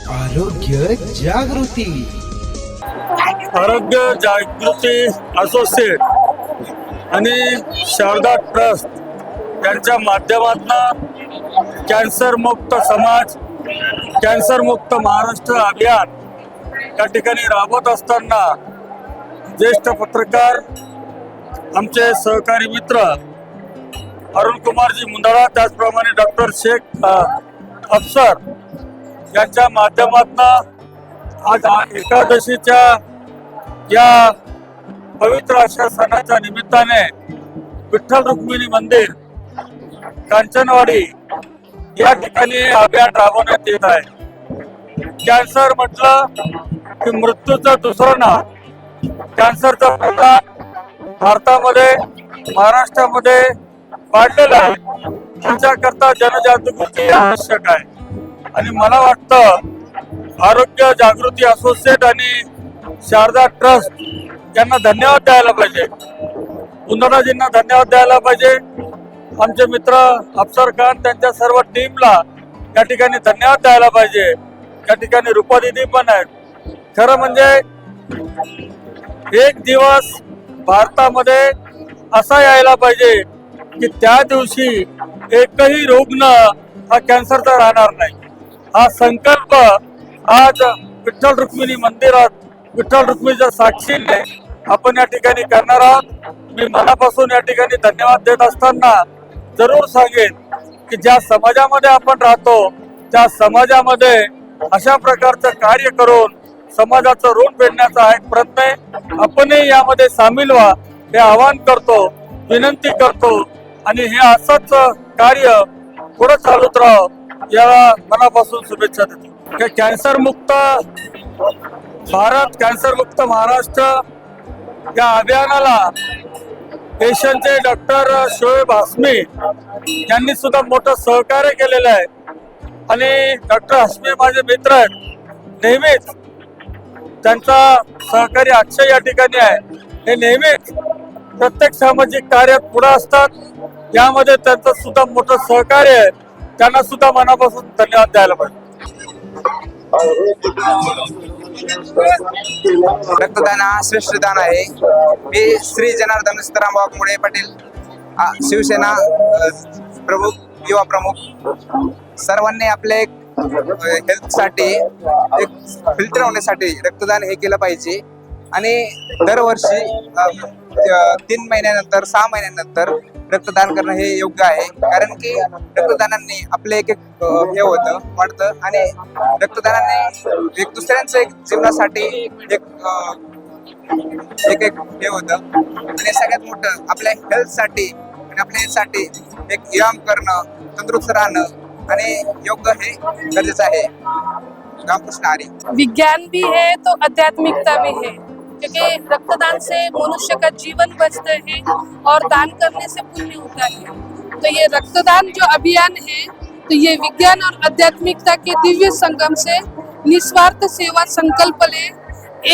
आरोग्य जागृती. आरोग्य जागृती असोसिएट आणि शारदा ट्रस्ट यांच्या माध्यमातून कॅन्सर मुक्त समाज, कॅन्सर मुक्त महाराष्ट्र अभियान या ठिकाणी राबवत असताना ज्येष्ठ पत्रकार आमचे सहकारी मित्र अरुण कुमारजी मुंदडा, त्याचप्रमाणे डॉक्टर शेख अफसर यांच्या माध्यमातून आज एकादशीच्या या पवित्र अशा सणाच्या निमित्ताने विठ्ठल रुक्मिणी मंदिर कांचनवाडी या ठिकाणी अभियान राबवण्यात येत आहे. कॅन्सर म्हटलं की मृत्यूचं दुसरं नाव. कॅन्सरचा प्रकार भारतामध्ये, महाराष्ट्रामध्ये वाढलेला आहे. त्याच्याकरता जनजागृती आवश्यक आहे आणि मला वाटतं आरोग्य जागृती असोसिएट आणि शारदा ट्रस्ट यांना धन्यवाद द्यायला पाहिजे, मुंदडाजींना धन्यवाद द्यायला पाहिजे. आमचे मित्र अफसर खान त्यांच्या सर्व टीमला या ठिकाणी धन्यवाद द्यायला पाहिजे. या ठिकाणी रूपादिदी पण आहेत. खरं म्हणजे एक दिवस भारतामध्ये असा यायला पाहिजे की त्या दिवशी एकही रुग्ण हा कॅन्सरचा राहणार नाही. हा संकल्प आज विठ्ठल रुक्मिणी मंदिरात विठ्ठल रुक्मिणीच्या साक्षीने आपण या ठिकाणी करणार आहोत. मी मनापासून या ठिकाणी धन्यवाद देत असताना जरूर सांगेन की ज्या समाजामध्ये आपण राहतो त्या समाजामध्ये अशा प्रकारचं कार्य करून समाजाचं ऋण फेडण्याचा एक प्रयत्न आहे. आपणही यामध्ये सामील व्हा हे आवाहन करतो, विनंती करतो आणि हे असंच कार्य पुढे चालूच राहावं याला मनापासून शुभेच्छा देतो. कॅन्सर मुक्त भारत, कॅन्सर मुक्त महाराष्ट्र या अभियानाला देशाचे डॉक्टर शोएब हाशमी यांनी सुद्धा मोठं सहकार्य केलेलं आहे आणि डॉक्टर हाशमी माझे मित्र आहेत. नेहमीच त्यांचा सहकारी अक्षय या ठिकाणी आहे. हे नेहमीच प्रत्येक सामाजिक कार्यात पुढे असतात. यामध्ये त्यांचं सुद्धा मोठं सहकार्य आहे. त्यांना सुद्धा मनापासून धन्यवाद द्यायला पाहिजे. रक्तदान हा श्रेष्ठ दान आहे. मी श्री जनार्दन सीताराम वाघमोडे पाटील, शिवसेना प्रमुख, युवा प्रमुख, सर्वांनी आपले हेल्थसाठी एक फिल्टर होण्यासाठी रक्तदान हे केलं पाहिजे आणि दरवर्षी 3 महिन्यानंतर 6 महिन्यानंतर रक्तदान करणं हे योग्य आहे. कारण की रक्तदानाने आपले एक हे होतं, वाढतं आणि रक्तदानाने एक दुसऱ्यांचं एक जीवनासाठी एक हे होतं आणि सगळ्यात मोठं आपल्या हेल्थसाठी आणि आपल्या हेल्थसाठी एक व्यायाम करणं, तंदुरुस्त राहणं आणि योग्य हे गरजेचं आहे. रामकृष्ण हरी. विज्ञान भी है तो आध्यात्मिकता भी है, क्योंकि रक्तदान से मनुष्य का जीवन बचता है और दान करने से पुण्य होता है. तो ये रक्तदान जो अभियान है तो ये विज्ञान और आध्यात्मिकता के दिव्य संगम से निस्वार्थ सेवा संकल्प ले.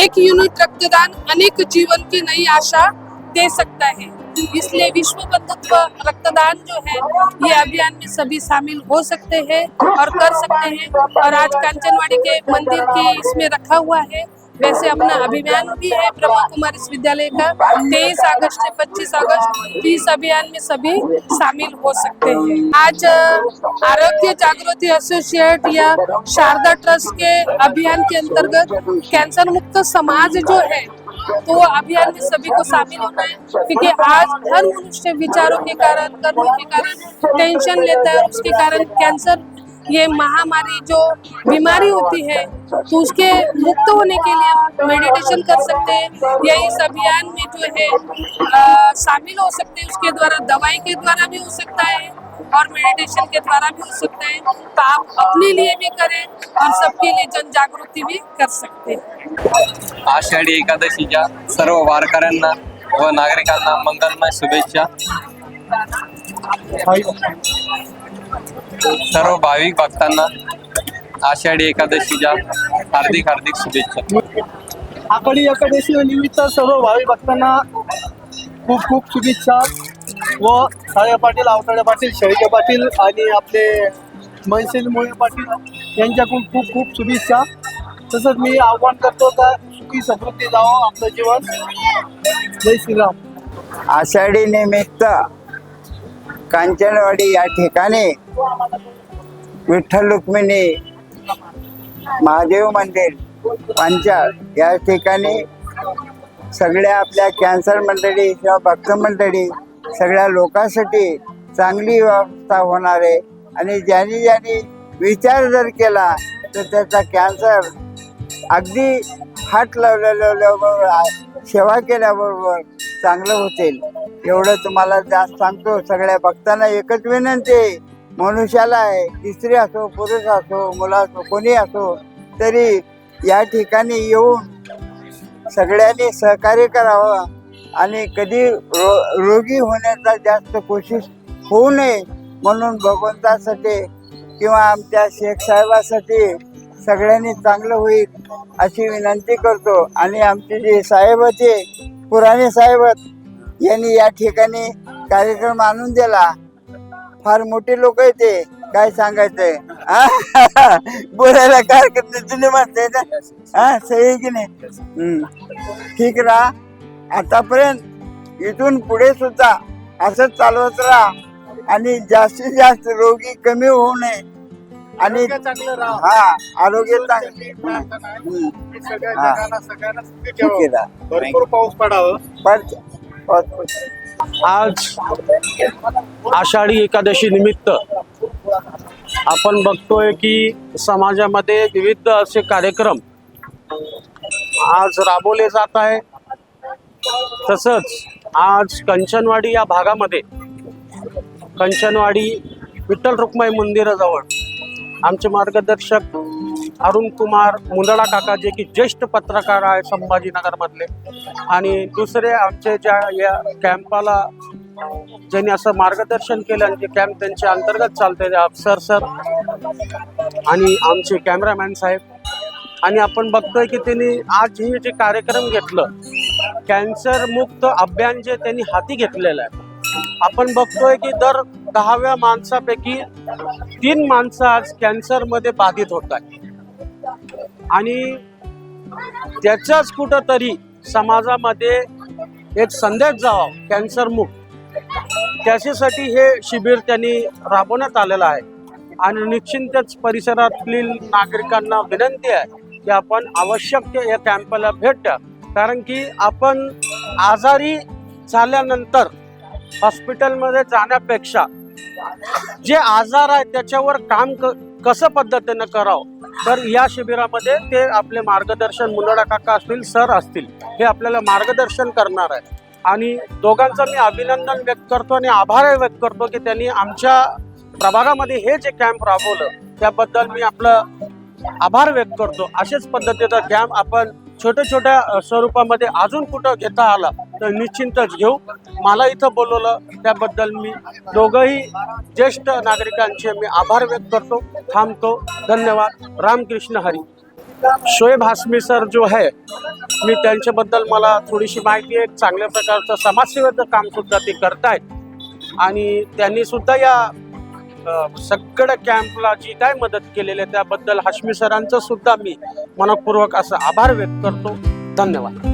एक यूनिट रक्तदान अनेक जीवन की नई आशा दे सकता है. इसलिए विश्व बंधुत्व रक्तदान जो है ये अभियान में सभी शामिल हो सकते हैं और कर सकते हैं. और आज कांचनवाड़ी के मंदिर की इसमें रखा हुआ है. वैसे अपना अभियान भी है ब्रह्मा कुमारी विद्यालय का 23 अगस्त से 25 अगस्त, इस अभियान में सभी शामिल हो सकते हैं. आज आरोग्य जागृति एसोसिएट या शारदा ट्रस्ट के अभियान के अंतर्गत कैंसर मुक्त समाज जो है तो वो अभियान में सभी को शामिल होना है. क्योंकि आज हर मनुष्य विचारों के कारण, कर्मों के कारण टेंशन लेता है. उसके कारण कैंसर ये महामारी जो बीमारी होती है तो उसके मुक्त होने के लिए हम मेडिटेशन कर सकते हैं या इस अभियान में जो है शामिल हो सकते हैं. उसके द्वारा दवाई के द्वारा भी हो सकता है और मेडिटेशन के द्वारा भी हो सकता है. तो आप अपने लिए भी करें और सबके लिए जन जागृति भी कर सकते हैं. आषाढी एकादशीच्या सर्व वारकऱ्यांना व नागरिकांना मंगलमय शुभेच्छा. सर्व भाविक भक्तांना आषाढी एकादशीच्या हार्दिक हार्दिक शुभेच्छा. आषाढी एकादशी निमित्त सर्व भाविक भक्तांना खूप खूप शुभेच्छा. व साळे पाटील, आवताडे पाटील, शेळके पाटील आणि आपले मनसेल मोळे पाटील यांच्याकडून खूप खूप शुभेच्छा. तसंच मी आव्हान करतो का सुखी समृद्धी जावं आपलं जीवन. जय श्रीराम. आषाढी निमित्त कांचनवाडी या ठिकाणी विठ्ठल रुक्मिणी महादेव मंदिर पांचाळ या ठिकाणी सगळ्या आपल्या कॅन्सर मंडळी किंवा भक्त मंडळी सगळ्या लोकांसाठी चांगली व्यवस्था होणार आहे. आणि ज्यांनी विचार जर केला तर त्याचा कॅन्सर अगदी हात लावल्याबरोबर सेवा केल्याबरोबर चांगलं होतील. एवढं तुम्हाला जास्त सांगतो. सगळ्या भक्तांना एकच विनंती आहे, मनुष्याला आहे, स्त्री असो, पुरुष असो, मुलं असो, कोणी असो, तरी या ठिकाणी येऊन सगळ्यांनी सहकार्य करावं. आणि कधी रोगी होण्याचा जास्त कोशिश होऊ नये म्हणून भगवंतासाठी किंवा आमच्या शेख साहेबासाठी सगळ्यांनी चांगलं होईल अशी विनंती करतो. आणि आमचे जे साहेब होते पुराणे साहेब यांनी या ठिकाणी कार्यक्रम आणून दिला. फार मोठे लोक येते, काय सांगायचंय बोलायला काय करते जुने म्हणते ना. हा सही की नाही. ठीक राहा. आतापर्यंत इथून पुढे सुद्धा असंच चालवत राहा आणि जास्तीत जास्त रोगी कमी होऊ नये आणि चांगलं राहा. हा आरोग्य चांगले. भरपूर पाऊस पडावं. आज आषाढी एकादशी निमित्त आपण बघतोय की समाजामध्ये विविध असे कार्यक्रम आज राबवले जात आहे. तसंच आज कंचनवाडी या भागामध्ये कंचनवाडी विठ्ठल रुक्माई मंदिराजवळ आमचे मार्गदर्शक अरुण कुमार मुंदडा काका जे की ज्येष्ठ पत्रकार आहे संभाजीनगरमधले, आणि दुसरे आमचे ज्या या कॅम्पाला ज्यांनी असं मार्गदर्शन केलं आणि जे कॅम्प त्यांच्या अंतर्गत चालते ते अफसर सर आणि आमचे कॅमेरामॅन साहेब. आणि आपण बघतोय की त्यांनी आज हे जे कार्यक्रम घेतलं कॅन्सर मुक्त अभियान जे त्यांनी हाती घेतलेलं आहे. आपण बघतोय की दर 10व्या माणसापैकी 3 माणसं आज कॅन्सरमध्ये बाधित होत आहेत. आणि त्याच्याच कुठंतरी समाजामध्ये एक संदेश जावा कॅन्सर मुक्त, त्याच्यासाठी हे शिबिर त्यांनी राबवण्यात आलेलं आहे. आणि निश्चितच परिसरातील नागरिकांना विनंती आहे की आपण आवश्यक या कॅम्पला भेट द्या. कारण की आपण आजारी झाल्यानंतर हॉस्पिटलमध्ये जाण्यापेक्षा जे आजार आहे त्याच्यावर काम कसं पद्धतीनं करावं, तर या शिबिरामध्ये ते आपले मार्गदर्शन मुंदडा काका असतील, सर असतील, हे आपल्याला मार्गदर्शन करणार आहे. आणि दोघांचं मी अभिनंदन व्यक्त करतो आणि आभार व्यक्त करतो की त्यांनी आमच्या प्रभागामध्ये हे जे कॅम्प राबवलं त्याबद्दल मी आपलं आभार व्यक्त करतो. अशाच पद्धतीचा कॅम्प आपण छोट्या छोट्या स्वरूपामध्ये अजून कुठं घेता आला तर निश्चितच घेऊ. मला इथं बोलवलं त्याबद्दल मी दोघंही ज्येष्ठ नागरिकांचे मी आभार व्यक्त करतो. थांबतो. धन्यवाद. रामकृष्ण हरी. शोएब हाशमी सर जो है, मी त्यांच्याबद्दल मला थोडीशी माहिती आहे. चांगल्या प्रकारचं समाजसेवेचं काम सुद्धा ते करतायत आणि त्यांनी सुद्धा या सगळ्या कॅम्पला जी काय मदत केलेली आहे त्याबद्दल हाशमी सरांचं सुद्धा मी मनपूर्वक असं आभार व्यक्त करतो. धन्यवाद.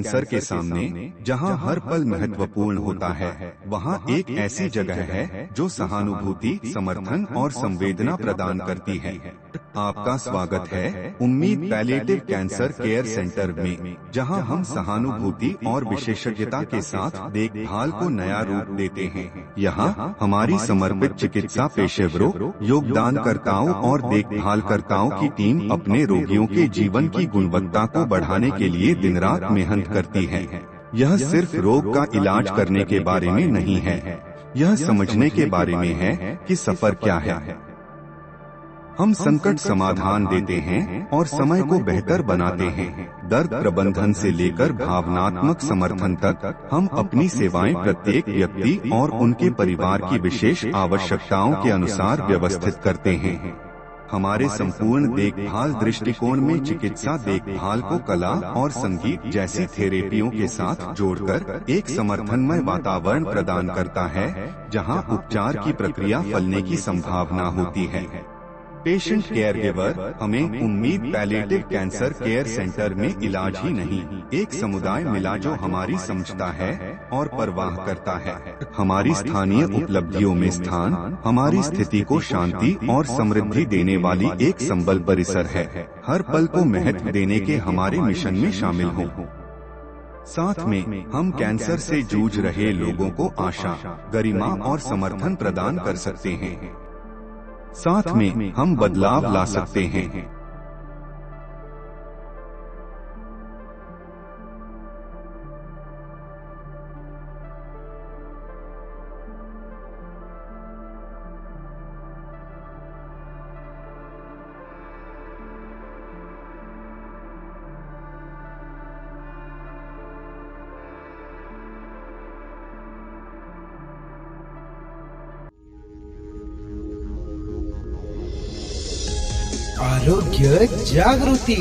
कैंसर के सामने जहां हर पल महत्वपूर्ण होता है, वहां एक ऐसी जगह है जो सहानुभूति, समर्थन और संवेदना प्रदान करती है। आपका स्वागत है उम्मीद पैलिएटिव कैंसर केयर सेंटर में, जहां हम सहानुभूति और विशेषज्ञता के साथ देखभाल को नया रूप देते हैं। यहाँ हमारी समर्पित चिकित्सा पेशेवरों, योगदानकर्ताओं और देखभालकर्ताओं की टीम अपने रोगियों के जीवन की गुणवत्ता को बढ़ाने के लिए दिन रात मेहनत करती है। यह सिर्फ रोग का इलाज करने के बारे में नहीं है, यह समझने के बारे में है कि सफर क्या है। हम संकट समाधान देते हैं और समय को बेहतर बनाते हैं। दर्द प्रबंधन से लेकर भावनात्मक समर्थन तक हम अपनी सेवाएं प्रत्येक व्यक्ति और उनके परिवार की विशेष आवश्यकताओं के अनुसार व्यवस्थित करते हैं। हमारे संपूर्ण देखभाल दृष्टिकोण में चिकित्सा देखभाल को कला और संगीत जैसी थेरेपियों के साथ जोड़कर एक समर्थनमय वातावरण प्रदान करता है, जहां उपचार की प्रक्रिया फलने की संभावना होती है। पेशेंट केयर गिवर हमें उम्मीद पैलिएटिव कैंसर केयर सेंटर में इलाज ही नहीं, एक समुदाय मिला जो हमारी समझता है और परवाह करता है। हमारी स्थानीय उपलब्धियों में स्थान हमारी स्थिति को शांति और समृद्धि देने वाली एक संबल परिसर है। हर पल को महत्व देने के हमारे मिशन में शामिल हो। साथ में हम कैंसर से जूझ रहे लोगों को आशा, गरिमा और समर्थन प्रदान कर सकते हैं। साथ में हम बदलाव ला सकते हैं। आरोग्य जागृती।